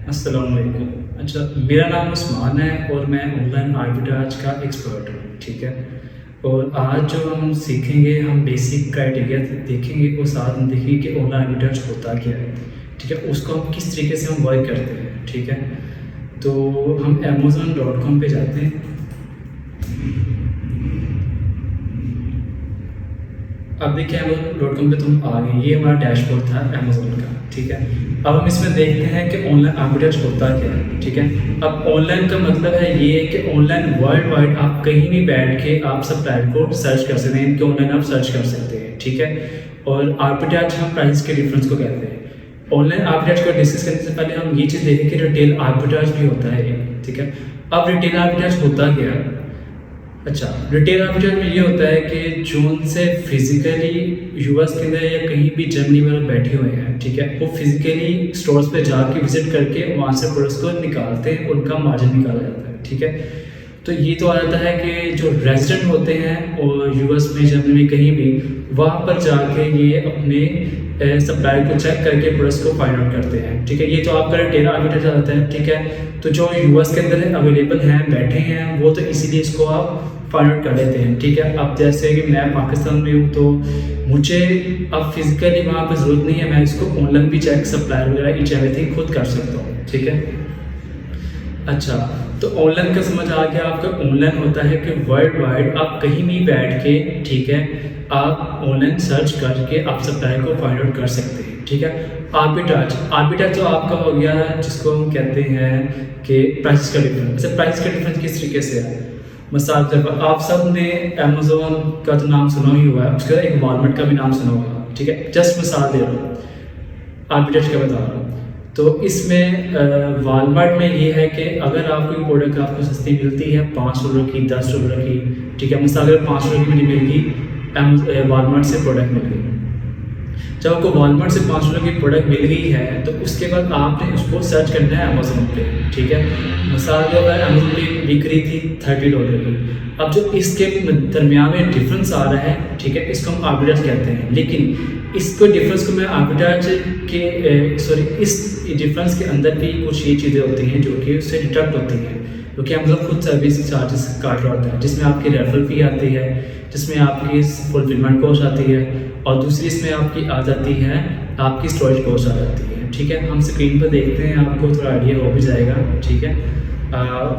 अस्सलाम वालेकुम। अच्छा, मेरा नाम उस्मान है और मैं ऑनलाइन आर्बिट्राज का एक्सपर्ट हूँ, ठीक है? और आज जो हम सीखेंगे, हम बेसिक क्राइटेरिया देखेंगे और साथ में देखेंगे कि ऑनलाइन आर्बिट्राज होता क्या है, ठीक है? उसको हम किस तरीके से हम वर्क करते हैं, ठीक है? तो हम amazon.com पे जाते हैं। अब देखिए amazon.com पे तुम आ गए, ये हमारा डैशबोर्ड था अमेज़न का, ठीक है? अब हम इसमें देखते हैं कि ऑनलाइन आर्बिट्राज होता क्या है, ठीक है? अब ऑनलाइन का मतलब है ये कि ऑनलाइन वर्ल्ड वाइड आप कहीं भी बैठ के आप सप्लायर को सर्च कर सकते हैं, कि ऑनलाइन आप सर्च कर सकते हैं, ठीक है? और आर्बिट्राज हम प्राइस के डिफरेंस को कहते हैं। ऑनलाइन आर्बिट्राज को डिस्कस करने से पहले हम ये चीज़ देखें कि रिटेल आर्बिट्राज भी होता है एक, ठीक है? अब रिटेल आर्बिट्राज होता क्या है? अच्छा, रिटेल आर्बिट्राज में ये होता है कि जो उनसे फिजिकली यूएस के अंदर या कहीं भी जर्मनी में बैठे हुए हैं, ठीक है, वो फिजिकली स्टोर्स पे जाके विजिट करके वहाँ से प्रोडक्ट्स को निकालते हैं, उनका मार्जिन निकाला जाता है, ठीक है? तो ये तो आ जाता है कि जो रेजिडेंट होते हैं और यूएस में जर्मनी में कहीं भी वहाँ पर जाके ये अपने सप्लायर को चेक करके प्रोडक्ट्स को फाइंड आउट करते हैं, ठीक है? ये तो आपका रिटेल आर्बिट्राज आता है, ठीक है? तो जो यूएस के अंदर अवेलेबल हैं, बैठे हैं, वो तो इसीलिए इसको आप फाइंड आउट कर लेते हैं, ठीक है? अब जैसे कि मैं पाकिस्तान में हूँ, तो मुझे अब फिजिकली वहाँ पर ज़रूरत नहीं है, मैं इसको ऑनलाइन भी चेक सप्लायर वगैरह ईच एवरीथिंग खुद कर सकता हूँ, ठीक है? अच्छा, तो ऑनलाइन का समझ आ गया आपका। ऑनलाइन होता है कि वर्ल्ड वाइड आप कहीं भी बैठ के, ठीक है, आप ऑनलाइन सर्च करके आप सप्लायर को फाइंड आउट कर सकते हैं, ठीक है? आर्बिट्राज, आर्बिट्राज तो आपका हो गया जिसको हम कहते हैं कि प्राइस का डिफरेंस। अच्छा, प्राइस का डिफरेंस किस तरीके से है? मिसाल के तौर पर आप सब ने अमेजोन का तो नाम सुना ही हुआ है, उसके बाद एक वॉलमार्ट का भी नाम सुना होगा, ठीक है? जस्ट मिसाल दे रहा हूँ, आर्बिट्राज का बता रहा हूँ। तो इसमें वॉलमार्ट में ये है कि अगर आप कोई प्रोडक्ट आपको सस्ती मिलती है ₹5 की, ₹10 की, ठीक है? मिसाल अगर ₹5 की नहीं मिलेगी, वॉलमार्ट से प्रोडक्ट मिल गई। जब आपको वॉलमार्ट से ₹5 की प्रोडक्ट मिल गई है तो उसके बाद आपने उसको सर्च करना है अमेजोन पे, ठीक है? मिसाल के अगर अमेजोन पे बिक रही थी $30 की, अब जो इसके दरमियान में डिफरेंस आ रहा है, ठीक है, इसको हम आर्बिट्राज कहते हैं। लेकिन इसको डिफरेंस को मैं आर्बिट्राज के इस डिफरेंस के अंदर भी कुछ ये चीज़ें होती हैं जो कि उससे डिडक्ट होती हैं, क्योंकि अमेजोन खुद सर्विस चार्जेस काट रहा होता है, जिसमें आपकी रेफरल फी आती है, जिसमें आपकी फुलफिलमेंट कॉस्ट आती है, और दूसरी इसमें आपकी आ जाती है आपकी स्टोरेज कॉस्ट आ जाती है, ठीक है? हम स्क्रीन पर देखते हैं, आपको थोड़ा आइडिया हो भी जाएगा, ठीक है?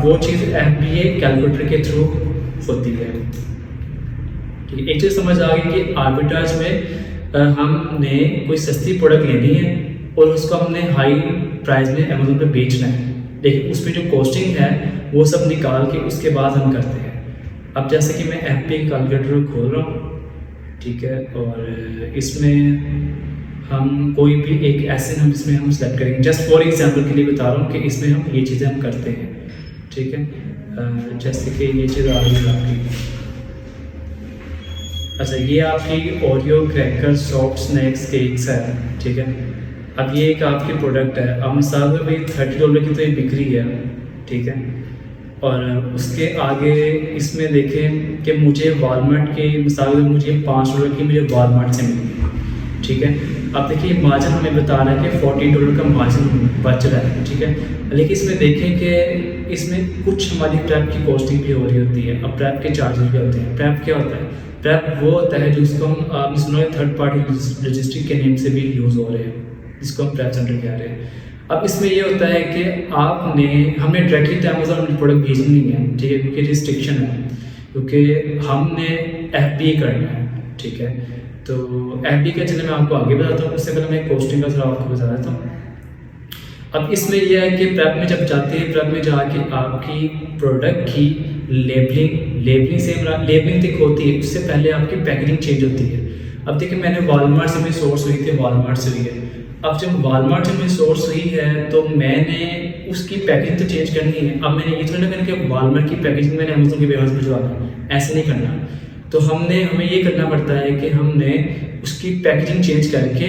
वो चीज़ FBA कैलकुलेटर के थ्रू होती है, ठीक है? एक चीज़ समझ आ गई कि आर्बिट्राज में हमने कोई सस्ती प्रोडक्ट लेनी है और उसको हमने हाई प्राइस में अमेजोन पे बेचना है, लेकिन उसमें जो कॉस्टिंग है वो सब निकाल के उसके बाद हम करते हैं। अब जैसे कि मैं FBA कैलकुलेटर खोल रहा हूँ, ठीक है, और इसमें हम कोई भी एक ऐसे हम इसमें हम सेलेक्ट करेंगे, जस्ट फॉर एग्जांपल के लिए बता रहा हूँ कि इसमें हम ये चीज़ें हम करते हैं, ठीक है? जैसे कि ये चीज़ आ रही है आपकी। अच्छा, ये आपकी Oreo cracker soft snacks cakes है, ठीक है? अब ये एक आपकी प्रोडक्ट है। अब मिसाल में भाई $30 की तो ये बिक रही है, ठीक है? और उसके आगे इसमें देखें कि मुझे वॉलमार्ट की मिसाल में मुझे $5 की मुझे वॉलमार्ट से मिली, ठीक है? अब देखिए मार्जिन हमें बता रहा है कि $14 का मार्जिन बच रहा है, ठीक है? लेकिन इसमें देखें कि इसमें कुछ हमारी प्रेप की कॉस्टिंग भी हो रही होती है। अब प्रेप के चार्जेस भी होते हैं। प्रेप क्या होता है? प्रेप वो होता है जिसको हम आपने सुना है थर्ड पार्टी लॉजिस्टिक के नेम से भी यूज़ हो रहे हैं, जिसको हम प्रेप सेंटर कह रहे हैं। अब इसमें ये होता है कि हमने डायरेक्टली तो अमेजोन में प्रोडक्ट भेजनी नहीं है, ठीक है, क्योंकि रिस्ट्रिक्शन है, क्योंकि हमने FBA करना है, ठीक है? तो FBA का चलिए मैं आपको आगे बताता हूँ, उससे पहले मैं कॉस्टिंग का थोड़ा आपको बता देता हूँ। अब इसमें यह है कि प्रेप में जब जाते हैं, प्रेप में जाके आपकी प्रोडक्ट की लेबलिंग तक होती है, उससे पहले आपकी पैकेजिंग चेंज होती है। अब देखिए मैंने वॉलमार्ट से भी सोर्स हुई थी, वॉलमार्ट से हुई है। अब जब वॉलमार्ट से भी सोर्स हुई है तो मैंने उसकी पैकेजिंग तो चेंज करनी है। अब मैंने ये तो नहीं करना कि वॉलमार्ट की पैकेजिंग मैंने अमेजोन के वेयरहाउस में भिजवाना, ऐसे नहीं करना। तो हमें ये करना पड़ता है कि हमने उसकी पैकेजिंग चेंज करके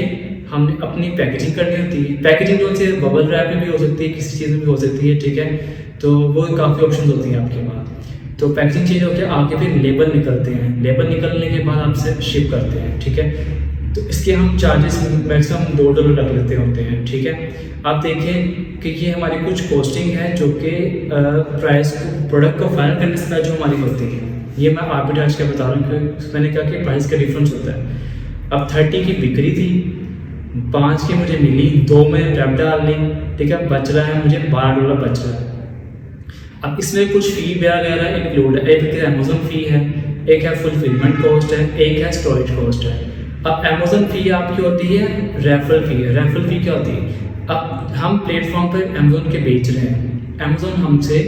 हमने अपनी पैकेजिंग करनी होती है। पैकेजिंग जो है बबल रैप में भी हो सकती है, किसी चीज़ में भी हो सकती है, ठीक है? तो वो काफ़ी ऑप्शन होती हैं आपके पास। तो पैकेजिंग चेंज होकर आगे फिर लेबल निकलते हैं, लेबल निकलने के बाद आपसे शिप करते हैं, ठीक है? तो इसके हम चार्जेस मैक्सिमम $2 रख लेते होते हैं, ठीक है। आप देखें कि ये हमारी कुछ कॉस्टिंग है जो कि प्राइस को प्रोडक्ट को फाइनल करने से पहले जो हमारी होती है, ये मैं आर्बिट्राज का बता रहा हूँ कि मैंने कहा कि प्राइस का डिफरेंस होता है। अब 30 की बिक्री थी, 5 की मुझे मिली, 2 में रैप डाल ली, ठीक है, बच रहा है मुझे $12 बच रहा है। अब इसमें कुछ फ़ी वगैरह इंक्लूड है, एक अमेजोन फ़ी है, एक है फुलफिलमेंट कॉस्ट है, एक है स्टोरेज कॉस्ट है। अब अमेजोन फ़ी आपकी होती है रेफरल फ़ी है। रेफरल फ़ी क्या होती है? अब हम प्लेटफॉर्म पर अमेजोन के बेच रहे हैं, अमेजोन हमसे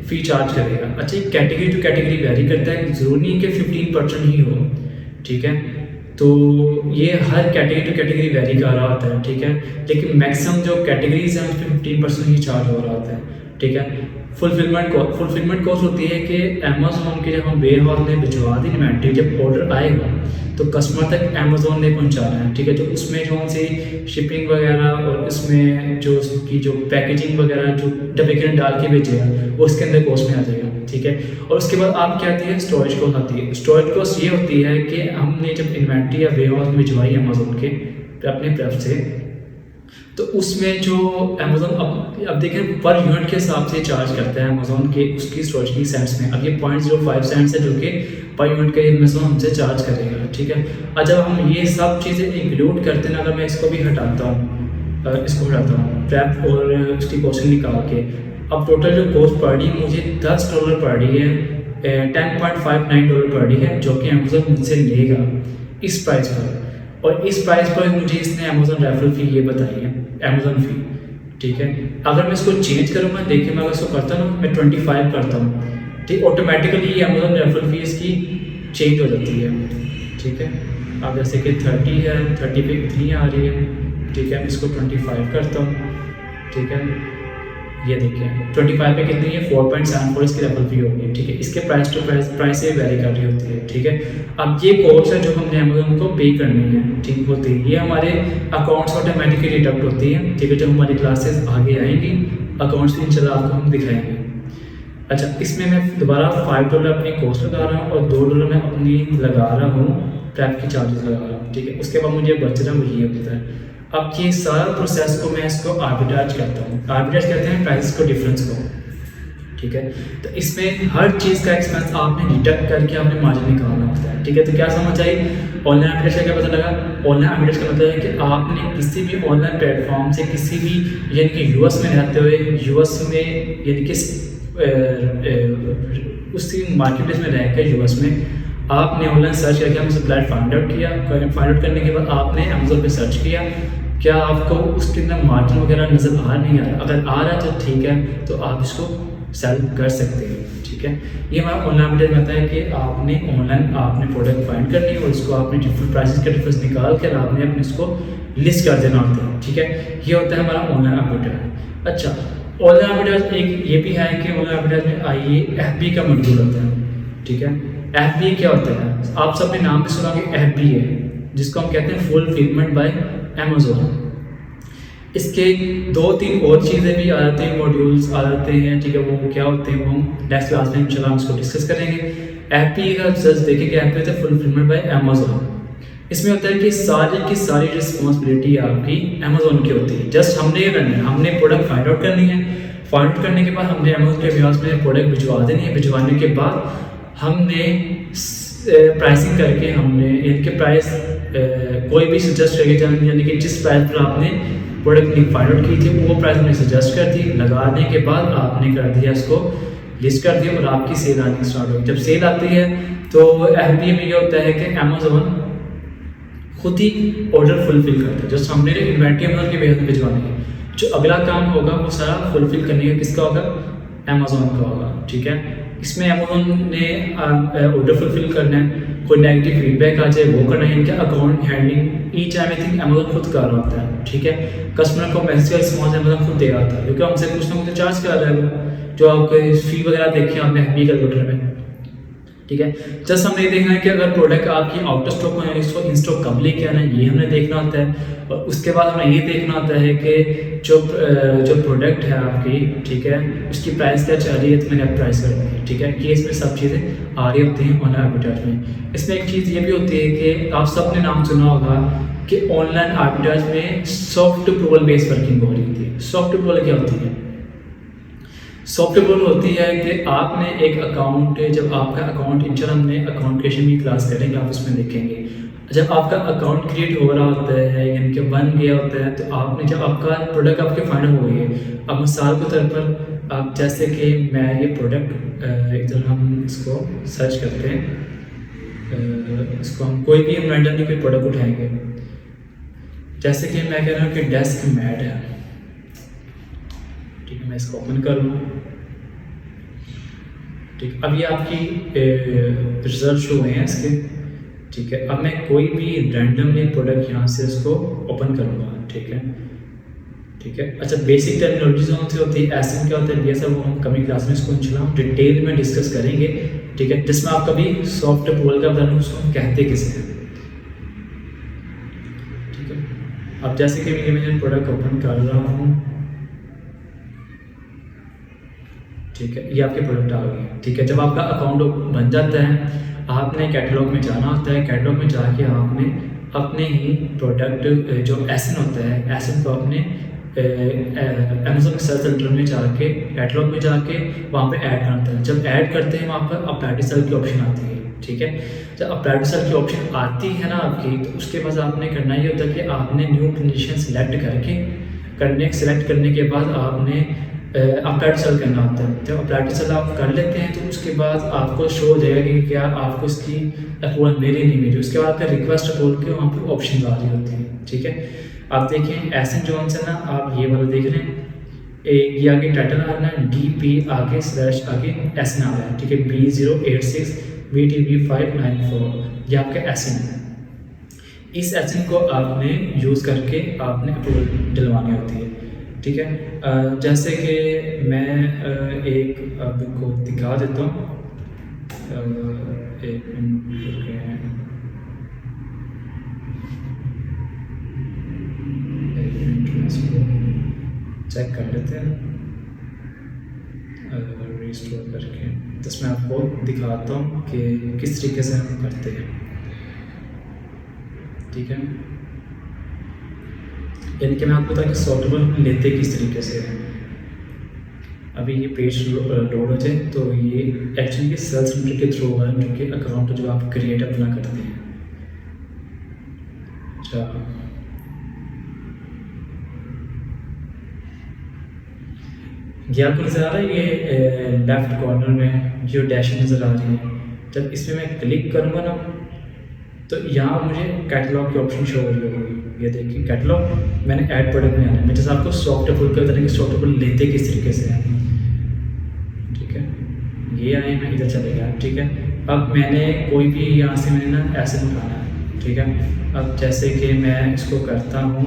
फ़ी चार्ज करेगा। अच्छा, कैटेगरी टू कैटेगरी वेरी करता है, ज़रूरी नहीं कि 15% ही हो, ठीक है। तो ये हर कैटेगरी टू कैटेगरी वेरी कर रहा होता है, ठीक है, लेकिन मैक्सिमम जो कैटेगरीज हैं उस पर 15% ही चार्ज हो रहा होता है, ठीक है। फुलफिलमेंट कॉस्ट होती है कि अमेजोन के जब हम वेयर हाउस में भिजवा दी इन्वेंट्री, जब ऑर्डर आएगा तो कस्टमर तक अमेजोन ने पहुंचाना है, ठीक है। जो उसमें जो सी शिपिंग वगैरह और इसमें जो उसकी जो पैकेजिंग वगैरह जो डब्बे के अंदर डाल के भेजेगा वो उसके अंदर कॉस्ट में आ जाएगा, ठीक है। और उसके बाद आप क्या आती है? स्टोरेज कॉस्ट आती है। स्टोरेज कॉस्ट ये होती है कि हमने जब इन्वेंट्री या वेयर हाउस में भिजवाई अमेजोन के अपने तरफ से, तो उसमें जो अमेजोन अब देखें पर यूनिट के हिसाब से चार्ज करता है अमेजोन के उसकी स्टोरेज की सेंट्स में। अब ये 0.05 सेंट्स है जो कि पर यूनिट के अमेजोन हमसे चार्ज करेगा, ठीक है। और जब हम ये सब चीज़ें इंक्लूड करते हैं, अगर मैं इसको भी हटाता हूँ, इसको हटाता हूँ प्रैप और उसकी कॉस्टिंग निकाल के, अब टोटल जो कॉस्ट पड़ रही है मुझे $10 पड़ रही है, $10.59 पड़ रही है, जो कि अमेजोन मुझसे लेगा इस प्राइस पर। और इस प्राइस पर मुझे इसने अमेजोन रेफरल फ़ी ये बताई है, अमेजोन फ़ी, ठीक है। अगर मैं इसको चेंज करूँगा, देखिए मैं अगर इसको करता हूँ, मैं 25 करता हूँ, ठीक, ऑटोमेटिकली ये अमेजोन रेफरल फ़ी इसकी चेंज हो जाती है, ठीक है। अब जैसे कि 30 है, 30 पे इतनी आ रही है, ठीक है, इसको 25 करता हूँ, ठीक है। ये देखिए 25 पे कितनी है? 4.74 इसकी रेफरल फ़ी होगी, ठीक है। इसके प्राइस टू प्राइस से वेरी कर रही होती है, ठीक है। अब ये कॉस्ट है जो हमने अमेजोन को पे करनी है, ठीक होती है, ये हमारे अकाउंट्स ऑटोमेटिकली डिडक्ट होती है, ठीक है। जब हमारी क्लासेस आगे आएंगी अकाउंट्स की इंशाल्लाह आपको हम दिखाएंगे। अच्छा, इसमें मैं दोबारा $5 अपनी कॉस्ट लगा रहा हूँ और $2 मैं अपनी लगा रहा हूँ ट्रैप की चार्जेस लगा रहा हूँ, ठीक है। उसके बाद मुझे बच रहा है ये होता है। अब ये सारा प्रोसेस को मैं इसको आर्बिट्राज करता हूँ। आर्बिट्राज कहते हैं प्राइस को, डिफरेंस को, ठीक है। तो इसमें हर चीज़ का एक्सपेंस आपने डिडक्ट करके आपने मार्जिन निकालना होता है, ठीक है। तो क्या समझ आई? ऑनलाइन आर्बिट्राज का क्या पता लगा? ऑनलाइन आर्बिट्राज का मतलब है कि आपने किसी भी ऑनलाइन प्लेटफॉर्म से किसी भी, यानी कि यूएस में रहते हुए, यूएस में यानी कि उसी मार्केट प्लेस में रहकर यूएस में आपने ऑनलाइन सर्च करके हमसे सप्लायर फाइंड आउट किया। फाइंड आउट करने के बाद आपने अमेजोन पे सर्च किया, क्या आपको उसके अंदर मार्जिन वगैरह नज़र आ नहीं आ रहा? अगर आ रहा है तो ठीक है, तो आप इसको सेल कर सकते हैं, ठीक है। ये हमारा ऑनलाइन अपडेट कहता है कि आपने ऑनलाइन आपने प्रोडक्ट फाइंड करनी है और इसको आपने डिफरेंट प्राइसेस का डिफरेंस निकाल कर आपने अपने इसको लिस्ट कर देना होता है, ठीक है। ये होता है हमारा ऑनलाइन अपडेट। अच्छा, ऑनलाइन अपडेट एक ये भी है कि ऑनलाइन अपडेट में आइए FB का मॉड्यूल होता है, ठीक है। FB क्या होता है? आप सब ने नाम भी सुना कि FB है, जिसको हम कहते हैं फुलफिलमेंट बाय अमेजोन। इसके 2-3 और चीज़ें भी आ जाती हैं, मॉड्यूल्स आ जाते हैं, ठीक है। वो क्या होते हैं वो हम नेक्स्ट क्लास में इंशाल्लाह हम इसको डिस्कस करेंगे। FB का जस्ट देखेंगे, FB होता है फुलफिलमेंट बाय अमेजोन। इसमें होता है कि सारी की सारी रिस्पॉन्सिबिलिटी आपकी अमेजोन की होती है। जस्ट हमने ये करना है, हमने प्रोडक्ट फाइंड आउट करनी है, फाइंड आउट करने के बाद हमने अमेजोन के व्यास में प्रोडक्ट भिजवा देनी है। भिजवाने के बाद हमने प्राइसिंग करके हमने इनके प्राइस कोई भी सजेस्ट करके, यानी कि जिस प्राइस पर आपने प्रोडक्ट फाइंड आउट की थी वो प्राइस हमने सजेस्ट कर दी। लगाने के बाद आपने कर दिया इसको लिस्ट कर दिया और आपकी सेल आनी स्टार्ट होगी। जब सेल आती है तो FB में ये होता है कि अमेजोन खुद ही ऑर्डर फुलफिल करता है। जस्ट हमने इन्वेंट्री अमेजोन के वेयर में भिजवानी है, जो अगला काम होगा वो सारा फुलफिल करने का किसका होगा? अमेजोन का होगा, ठीक है। इसमें अमेजोन ने ऑर्डर फुलफिल करना है, कोई नेगेटिव फीडबैक आ जाए वो करना है, इनका account handling each everything Amazon खुद कर रहा होता है, ठीक है। कस्टमर को मैसेज रिस्पॉन्स अमेजोन खुद दे रहा होता है, क्योंकि हमसे कुछ ना कुछ चार्ज कर रहा है वो, जो आपको फी वगैरह देखें आपने FB कैलकुलेटर में, ठीक है। जस्ट हमने ये देखना है कि अगर प्रोडक्ट आपकी आउट ऑफ स्टॉक हो यानी इसको इन स्टॉक कब लेके आना है, ये हमने देखना होता है। और उसके बाद हमें ये देखना होता है कि जो प्रोडक्ट है आपकी, ठीक है, उसकी प्राइस क्या चल रही है, तो मैंने अब प्राइस करनी है, ठीक है। कि इसमें सब चीज़ें आ रही होती हैं ऑनलाइन आर्बिट्राज में। इसमें एक चीज़ ये भी होती है कि आप सब ने नाम सुना होगा कि ऑनलाइन आर्बिट्राज में सॉफ्ट अप्रूवल बेस्ड वर्किंग हो रही थी। सॉफ्ट अप्रूवल क्या होती है? सॉफ्ट अप्रूवल होती है कि आपने एक अकाउंट, जब आपका अकाउंट इंशाल्लाह हमने अकाउंट क्रिएशन की क्लास करेंगे, आप उसमें देखेंगे। जब आपका अकाउंट क्रिएट हो रहा होता है यानी कि बन गया होता है, तो आपने जब आपका प्रोडक्ट आपके फाइनल हो गई है, अब मिसाल के तौर पर आप जैसे कि मैं ये प्रोडक्ट इधर हम इसको सर्च करते हैं, इसको हम कोई भी हम रैंडमली कोई प्रोडक्ट उठाएंगे। जैसे कि मैं कह रहा हूँ कि डेस्क मैट है, ठीक है, मैं इसको ओपन कर लूँ। ठीक, अब ये आपकी रिजल्ट शो हुए हैं इसके, ठीक है। अब मैं कोई भी रैंडमली प्रोडक्ट यहाँ से इसको ओपन करूँगा, ठीक है, ठीक है। अच्छा, बेसिक टर्मिनोलॉजी कौन सी होती है, एसिन क्या होता है, ये सब हम कमिंग क्लास में इसको इंशाल्लाह हम डिटेल में डिस्कस करेंगे, ठीक है। जिसमें आप कभी सॉफ्ट अप्रूवल का बता दूँ उसको हम कहते किसे हैं, ठीक है। अब जैसे कि मैं प्रोडक्ट ओपन कर रहा हूँ, ठीक है, ये आपके प्रोडक्ट आ गए, ठीक है। जब आपका अकाउंट बन जाता है, आपने कैटलॉग में जाना होता है। कैटलॉग में जाके आपने अपने ही प्रोडक्ट जो एसन होता है, एसन को अपने अमेज़न सर्च सेंटर में जाके कैटलॉग में जाके वहाँ पे ऐड करना होता है। जब ऐड करते हैं वहाँ पर अप्लाई टू सेल की ऑप्शन आती है, ठीक है। जब अप्लाई टू सेल की ऑप्शन आती है ना आपकी, तो उसके बाद आपने करना ये होता है कि आपने न्यू कंडीशन सेलेक्ट सेलेक्ट करने के बाद आपने अप्लाई टू सेल करना होता है। जब अप्लाई टू सेल आप कर लेते हैं तो उसके बाद आपको शो हो जाएगा कि क्या आपको इसकी अप्रूवल मिली नहीं मिली। उसके बाद फिर रिक्वेस्ट बोल के वहाँ पर ऑप्शन आ रही होती है, ठीक है। आप देखें एसन जॉन से ना, आप ये वाला देख रहे हैं, ये आगे टाइटल आ रहा है DP आगे स्लैश आगे एसन आ रहा है, ठीक है। B086 VTB594 ये आपका एसन है। इस एसन को आपने यूज़ करके आपने अप्रूवल दिलवानी होती है, ठीक है। जैसे कि मैं एक आपको दिखा देता हूँ, एक मिनट चेक कर लेते हैं रिस्टोर करके, तो इसमें आपको दिखाता हूँ कि किस तरीके से हम करते हैं, ठीक है। यानी कि मैं आपको बता कि सॉफ्टवेयर हम लेते किस तरीके से हैं। अभी ये पेज लोड हो जाए तो ये एक्चुअली सेल सेंटर के थ्रू है, जो कि अकाउंट जो आप क्रिएट अपना करते हैं। अच्छा, ये आपको नज़र आ रहा है, ये लेफ्ट कॉर्नर में जो डैश नज़र आ रही है, जब इसमें मैं क्लिक करूँगा ना, तो यहाँ मुझे कैटलॉग की ऑप्शन शो हो रही होगी। ये देखिए कैटलॉग, मैंने ऐड प्रोडक्ट में आना है। मैं जैसे आपको सॉफ्ट अप्रूवल कर देंगे, सॉफ्ट अप्रूवल लेते किस तरीके से हैं, ठीक है। ये आए, मैं इधर चले गया, ठीक है। अब मैंने कोई भी यहाँ से मैंने ना ऐसे उठाना है, ठीक है। अब जैसे कि मैं इसको करता हूँ,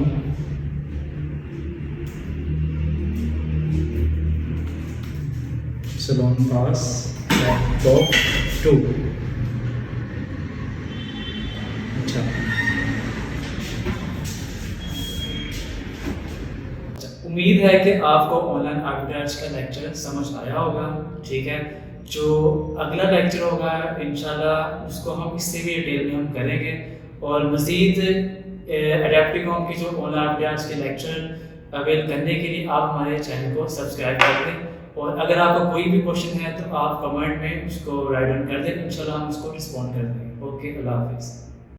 सलोन पास टॉप 2, अच्छा, उम्मीद है कि आपको ऑनलाइन आर्बिट्राज का लेक्चर समझ आया होगा, ठीक है। जो अगला लेक्चर होगा इंशाल्लाह उसको हम इससे भी डिटेल में हम करेंगे, और मज़ीद एडेप्टिकॉम की जो ऑनलाइन आर्बिट्राज के लेक्चर अवेल करने के लिए आप हमारे चैनल को सब्सक्राइब कर दें। और अगर आपका कोई भी क्वेश्चन है तो आप कमेंट में उसको राइट डाउन कर दें, इंशाल्लाह हम उसको रिस्पॉन्ड कर देंगे। ओके, अल्लाह हाफिज़।